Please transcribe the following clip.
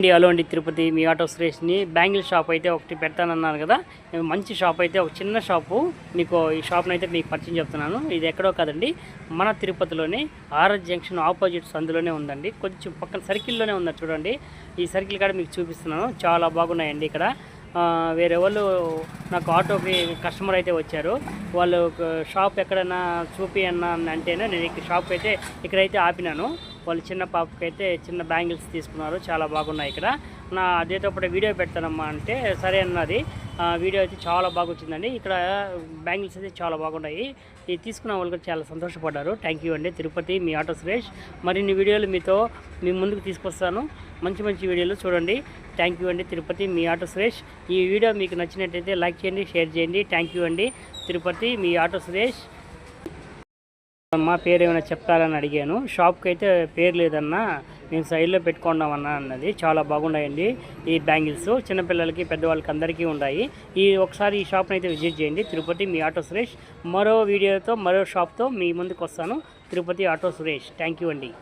Hello అండి, తిరుపతి మీ auto సురేష్ని. Bangle shop అయితే ఒకటి పెడతానన్నాను కదా. మంచి షాప్ అయితే, ఒక చిన్న షాపు. మీకు ఈ షాప్ని అయితే మీకు పరిచయం చెప్తున్నాను. ఇది ఎక్కడో కాదండి, మన తిరుపతిలోనే ఆర్ఎస్ జంక్షన్ ఆపోజిట్ సందులోనే ఉందండి. కొంచెం పక్కన సర్కిల్లోనే ఉందండి, చూడండి. ఈ సర్కిల్ కాడ మీకు చూపిస్తున్నాను. చాలా బాగున్నాయండి ఇక్కడ. వేరే వాళ్ళు నాకు ఆటోకి కస్టమర్ అయితే వచ్చారు. వాళ్ళు షాప్ ఎక్కడైనా చూపియన్నా అంటేనే నేను ఇక్కడ షాప్ అయితే ఇక్కడైతే ఆపినాను. వాళ్ళు చిన్న పాపకి అయితే చిన్న బ్యాంగిల్స్ తీసుకున్నారు. చాలా బాగున్నాయి ఇక్కడ. అదేటప్పుడు వీడియో పెడతానమ్మా అంటే సరే అన్నది. వీడియో అయితే చాలా బాగా వచ్చిందండి. ఇక్కడ బ్యాంగిల్స్ అయితే చాలా బాగున్నాయి. ఇది తీసుకున్న వాళ్ళు కూడా చాలా సంతోషపడ్డారు. థ్యాంక్ యూ అండి, తిరుపతి మీ ఆటో సురేష్. మరిన్ని వీడియోలు మీ ముందుకు తీసుకొస్తాను. మంచి మంచి వీడియోలు చూడండి. థ్యాంక్ యూ అండి, తిరుపతి మీ ఆటో సురేష్. ఈ వీడియో మీకు నచ్చినట్టయితే లైక్ చేయండి, షేర్ చేయండి. థ్యాంక్ యూ అండి, తిరుపతి మీ ఆటో సురేష్. మా పేరు ఏమైనా చెప్తారని అడిగాను. షాప్కి అయితే పేరు లేదన్నా, నేను సైడ్లో పెట్టుకున్నామన్నా అన్నది. చాలా బాగున్నాయండి ఈ బ్యాంగిల్స్. చిన్నపిల్లలకి పెద్దవాళ్ళకి అందరికీ ఉన్నాయి. ఒకసారి ఈ షాప్ని అయితే విజిట్ చేయండి, తిరుపతి మీ ఆటో సురేష్. మరో వీడియోతో మరో షాప్తో మీ ముందుకు వస్తాను. Tirupati auto Suresh. Thank you అండి.